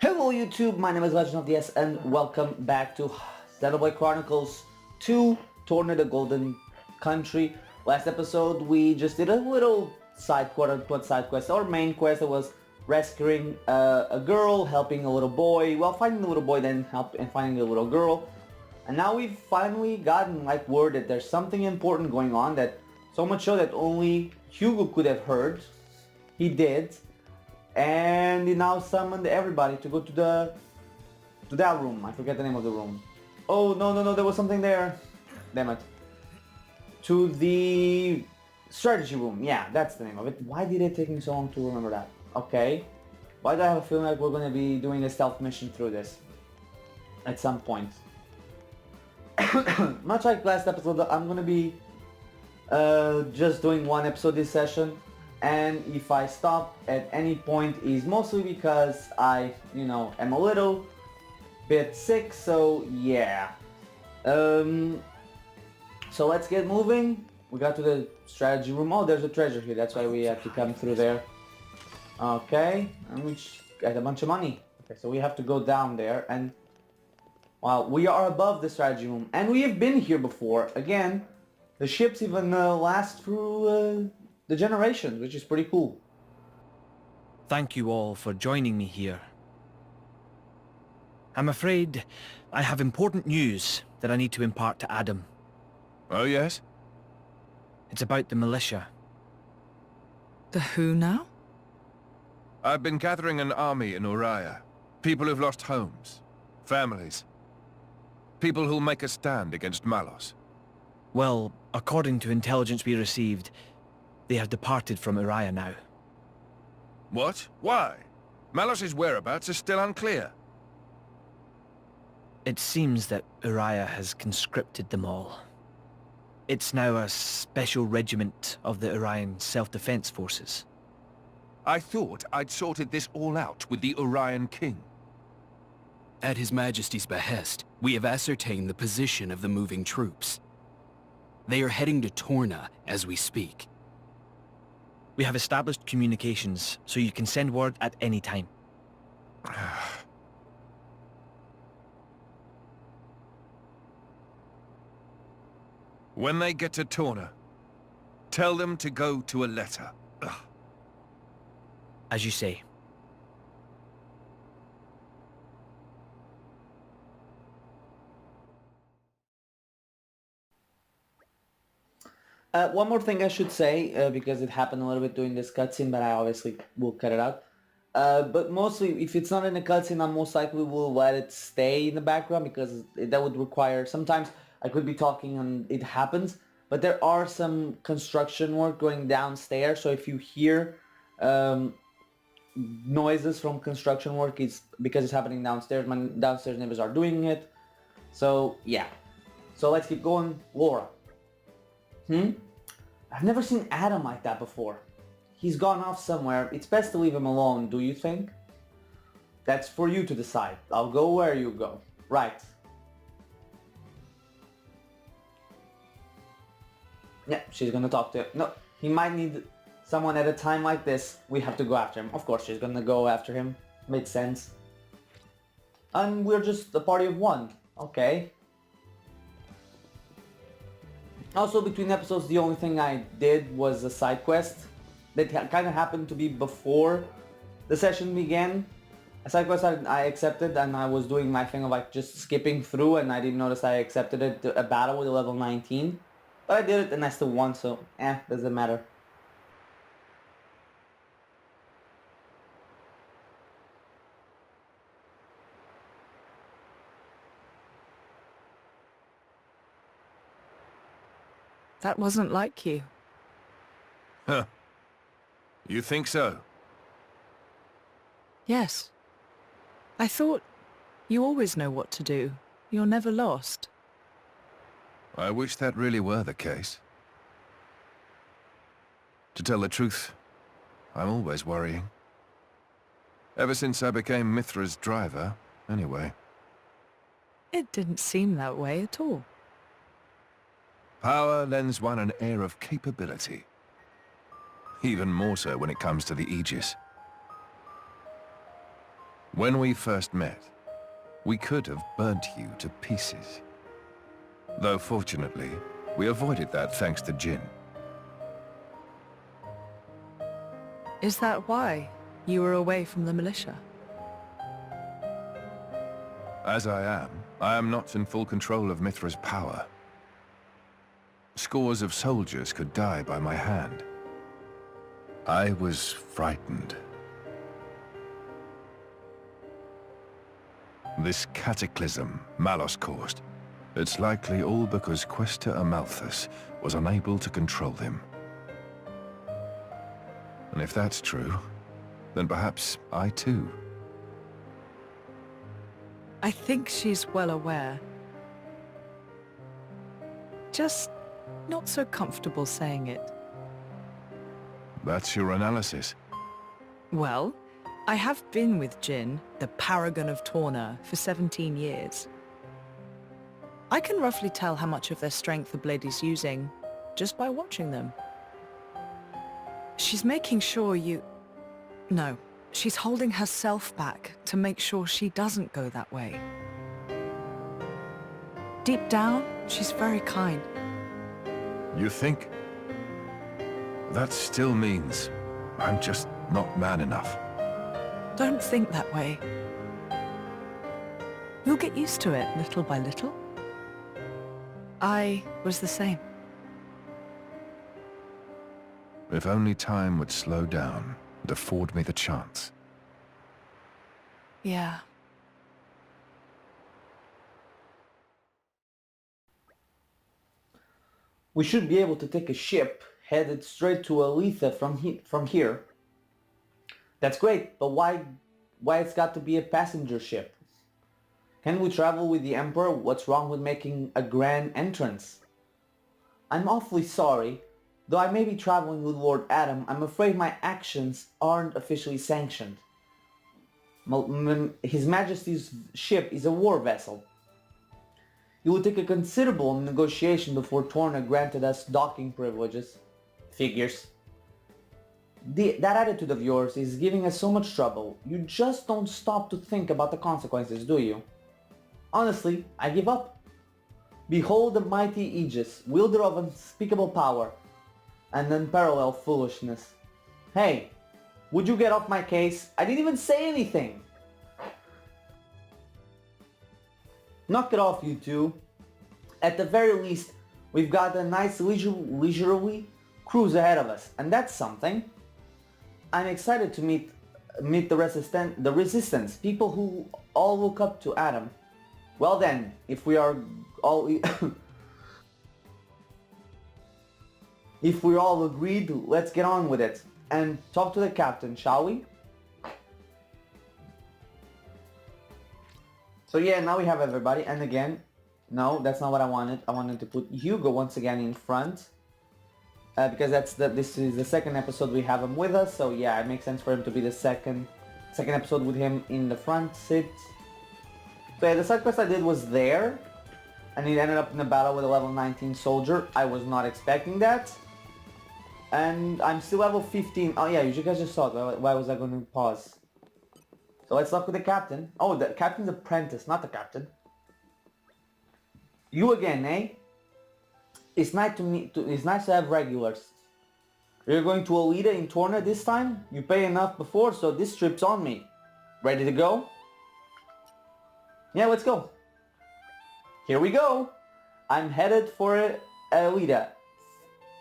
Hello YouTube, my name is Legend of the S and welcome back to Xenoblade Chronicles 2, Torna the Golden Country. Last episode we just did a little quote-unquote side quest, or main quest that was rescuing a girl, helping a little boy, well finding the little boy then finding the little girl. And now we've finally gotten like word that there's something important going on, that so much so that only Hugo could have heard. He did. And he now summoned everybody to go to that room. I forget the name of the room. Oh no, there was something there. Damn it. To the strategy room. Yeah, that's the name of it. Why did it take me so long to remember that? Okay. Why do I have a feeling like we're gonna be doing a stealth mission through this at some point? Much like last episode, I'm gonna be just doing one episode this session. And if I stop at any point is mostly because I, am a little bit sick, so yeah. So let's get moving. We got to the strategy room. Oh, there's a treasure here, that's why we have to come through there. Okay, and we got a bunch of money. Okay, so we have to go down there, and wow, we are above the strategy room. And we have been here before. Again, the ships even last through the generations, which is pretty cool. Thank you all for joining me here. I'm afraid I have important news that I need to impart to Adam. Oh, yes? It's about the militia. The who now? I've been gathering an army in Uriah. People who've lost homes, families. People who'll make a stand against Malos. Well, according to intelligence we received, they have departed from Uriah now. What? Why? Malos's whereabouts are still unclear. It seems that Uriah has conscripted them all. It's now a special regiment of the Urian self-defense forces. I thought I'd sorted this all out with the Urian king. At His Majesty's behest, we have ascertained the position of the moving troops. They are heading to Torna as we speak. We have established communications, so you can send word at any time. When they get to Torna, tell them to go to Alleta. As you say. One more thing I should say, because it happened a little bit during this cutscene, but I obviously will cut it out. But mostly, if it's not in the cutscene, I most likely will let it stay in the background, because that would require... Sometimes I could be talking and it happens, but there are some construction work going downstairs, so if you hear noises from construction work, it's because it's happening downstairs. My downstairs neighbors are doing it. So, yeah. So let's keep going. Laura. I've never seen Adam like that before. He's gone off somewhere. It's best to leave him alone, do you think? That's for you to decide. I'll go where you go. Right. Yeah, she's gonna talk to him. No, he might need someone at a time like this. We have to go after him. Of course she's gonna go after him. Makes sense. And we're just a party of one. Okay. Also, between episodes, the only thing I did was a side quest that kind of happened to be before the session began. A side quest I accepted, and I was doing my thing of like just skipping through, and I didn't notice I accepted it, a battle with a level 19. But I did it and I still won, so doesn't matter. That wasn't like you. Huh. You think so? Yes. I thought you always know what to do. You're never lost. I wish that really were the case. To tell the truth, I'm always worrying. Ever since I became Mithra's driver, anyway. It didn't seem that way at all. Power lends one an air of capability. Even more so when it comes to the Aegis. When we first met, we could have burnt you to pieces. Though fortunately, we avoided that thanks to Jin. Is that why you were away from the militia? As I am not in full control of Mithra's power. Scores of soldiers could die by my hand. I was frightened. This cataclysm Malos caused, it's likely all because Questa Amalthus was unable to control him. And if that's true, then perhaps I too. I think she's well aware. Just not so comfortable saying it. That's your analysis. Well, I have been with Jin, the paragon of Torna, for 17 years. I can roughly tell how much of their strength the blade is using, just by watching them. She's making sure No, she's holding herself back to make sure she doesn't go that way. Deep down, she's very kind. You think? That still means I'm just not man enough. Don't think that way. You'll get used to it little by little. I was the same. If only time would slow down and afford me the chance. Yeah. We should be able to take a ship headed straight to Alleta from here. That's great, but why it's got to be a passenger ship? Can we travel with the Emperor? What's wrong with making a grand entrance? I'm awfully sorry. Though I may be traveling with Lord Adam, I'm afraid my actions aren't officially sanctioned. His Majesty's ship is a war vessel. It would take a considerable negotiation before Torna granted us docking privileges. Figures. That attitude of yours is giving us so much trouble. You just don't stop to think about the consequences, do you? Honestly, I give up. Behold the mighty Aegis, wielder of unspeakable power and unparalleled foolishness. Hey, would you get off my case? I didn't even say anything. Knock it off, you two. At the very least, we've got a nice leisurely cruise ahead of us, and that's something. I'm excited to meet the resistance, people who all look up to Adam. Well then, if we are all if we're all agreed, let's get on with it and talk to the captain, shall we? So yeah, now we have everybody, and again, no, that's not what I wanted. I wanted to put Hugo once again in front. Because this is the second episode we have him with us, so yeah, it makes sense for him to be the second episode with him in the front seat. So yeah, the side quest I did was there, and it ended up in a battle with a level 19 soldier. I was not expecting that. And I'm still level 15. Oh yeah, you guys just saw it. Why was I going to pause? So let's talk with the captain. Oh, the captain's apprentice, not the captain. You again, eh? It's nice to have regulars. You're going to Alleta in Torna this time? You pay enough before, so this trip's on me. Ready to go? Yeah, let's go. Here we go. I'm headed for Alleta.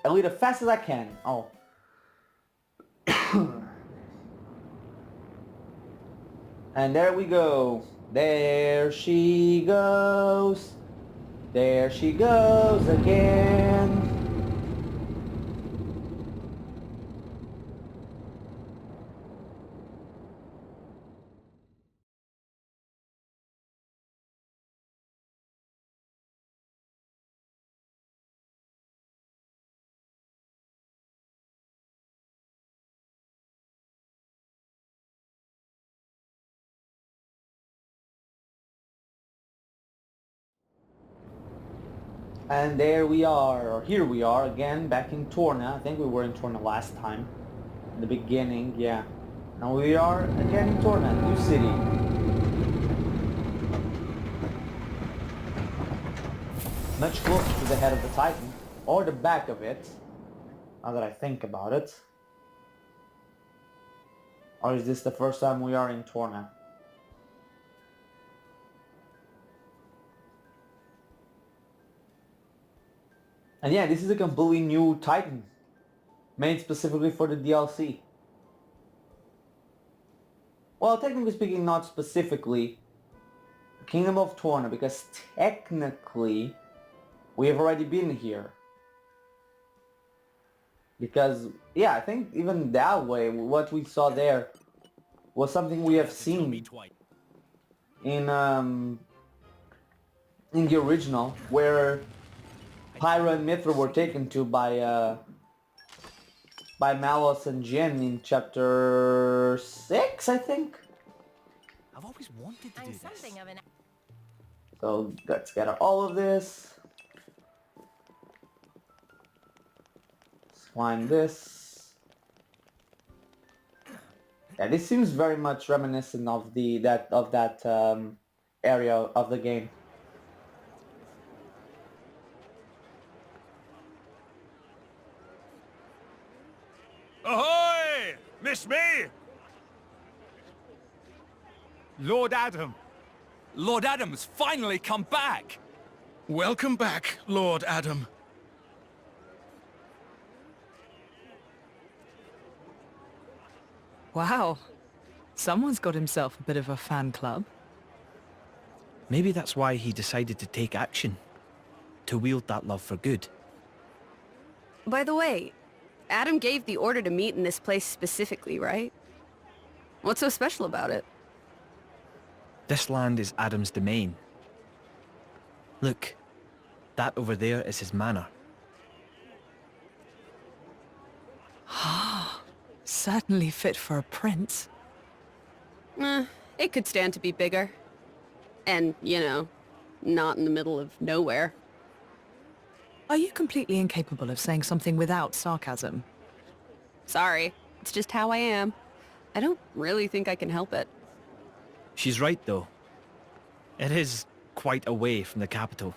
Alleta fast as I can. Oh. And there we go. There she goes. There she goes again. And there we are, or here we are again, back in Torna. I think we were in Torna last time. In the beginning, yeah. Now we are again in Torna, new city. much closer to the head of the Titan, or the back of it, now that I think about it. Or is this the first time we are in Torna? And yeah, this is a completely new Titan, made specifically for the DLC. Well, technically speaking, not specifically Kingdom of Torna, because technically we have already been here. Because, yeah, I think even that way, what we saw there was something we have seen in the original, where Pyra and Mithra were taken to by Malos and Jin in chapter 6, I think. I've always wanted to do this. So let's get all of this. Let's find this. Yeah, this seems very much reminiscent of that area of the game. Ahoy! Miss me? Lord Adam. Lord Adam's finally come back! Welcome back, Lord Adam. Wow. Someone's got himself a bit of a fan club. Maybe that's why he decided to take action. To wield that love for good. By the way, Adam gave the order to meet in this place specifically, right? What's so special about it? This land is Adam's domain. Look, that over there is his manor. Certainly fit for a prince. It could stand to be bigger. And, you know, not in the middle of nowhere. Are you completely incapable of saying something without sarcasm? Sorry, it's just how I am. I don't really think I can help it. She's right though. It is quite away from the capital.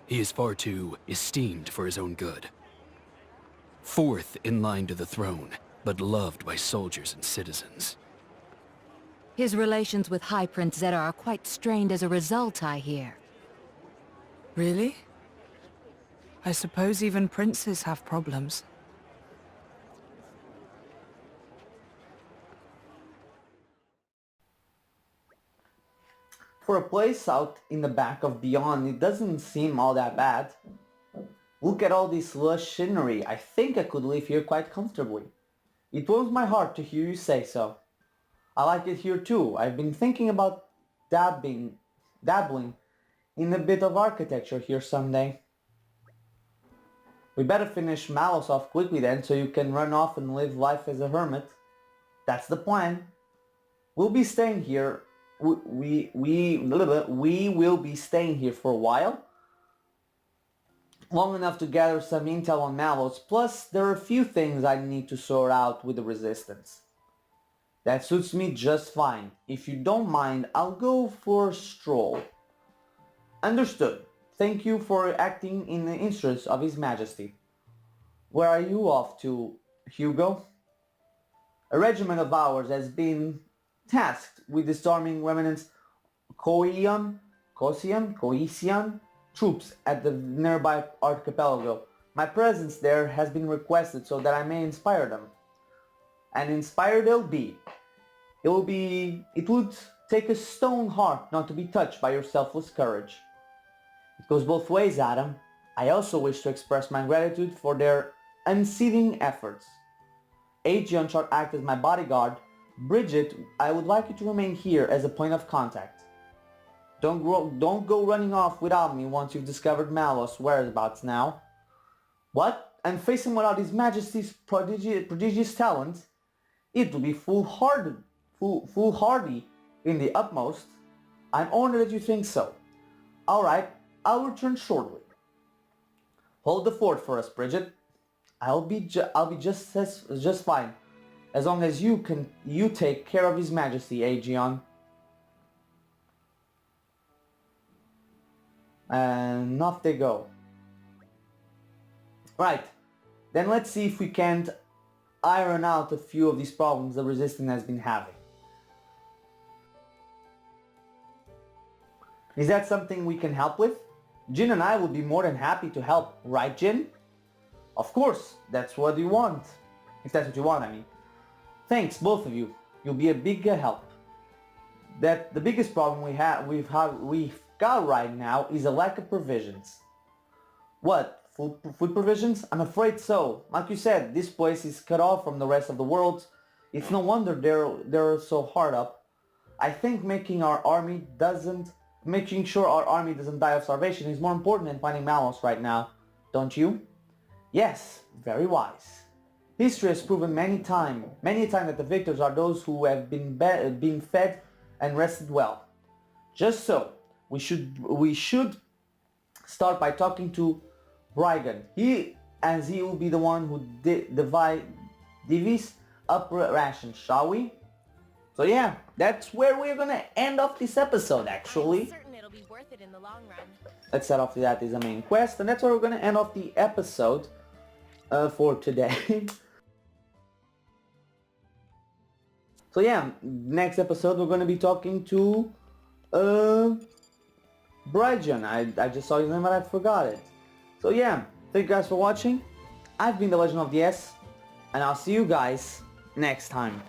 He is far too esteemed for his own good. Fourth in line to the throne, but loved by soldiers and citizens. His relations with High Prince Zeta are quite strained as a result, I hear. Really? I suppose even princes have problems. For a place out in the back of Beyond, it doesn't seem all that bad. Look at all this lush scenery. I think I could live here quite comfortably. It warms my heart to hear you say so. I like it here too. I've been thinking about dabbling in a bit of architecture here someday. We better finish Malos off quickly then, so you can run off and live life as a hermit. That's the plan. We'll be staying here. We will be staying here for a while. Long enough to gather some intel on Malos, plus there are a few things I need to sort out with the Resistance. That suits me just fine. If you don't mind, I'll go for a stroll. Understood. Thank you for acting in the interest of His Majesty. Where are you off to, Hugo? A regiment of ours has been tasked with disarming remnants Koisian troops at the nearby archipelago. My presence there has been requested so that I may inspire them. And inspired they'll be. It would take a stone heart not to be touched by your selfless courage. It goes both ways, Adam. I also wish to express my gratitude for their unceasing efforts. Aegeon shall act as my bodyguard. Bridget, I would like you to remain here as a point of contact. Don't go running off without me once you've discovered Malos' whereabouts now. What? And facing without His Majesty's prodigious talent? It will be foolhardy in the utmost. I'm honored that you think so. Alright, I'll return shortly. Hold the fort for us, Bridget. I'll be just fine, as long as you take care of His Majesty, Aegeon. And off they go. Right, then let's see if we can't iron out a few of these problems the Resistance has been having. Is that something we can help with? Jin and I will be more than happy to help, right Jin? Of course, that's what you want. If that's what you want, I mean. Thanks, both of you. You'll be a big help. That the biggest problem we've got right now is a lack of provisions. What? Food provisions? I'm afraid so. Like you said, this place is cut off from the rest of the world. It's no wonder they're so hard up. I think making sure our army doesn't die of starvation is more important than finding Malos right now, don't you? Yes, very wise. History has proven many a time that the victors are those who have been fed and rested well. Just so, we should start by talking to Bryggen. He will be the one who divvies up rations, shall we? So yeah, that's where we're gonna end off this episode actually. I'm certain it'll be worth it in the long run. Let's set off that is the main quest, and that's where we're gonna end off the episode for today. So yeah, next episode we're gonna be talking to Bryggen. I just saw his name but I forgot it. So yeah, thank you guys for watching. I've been the Legend of the S, and I'll see you guys next time.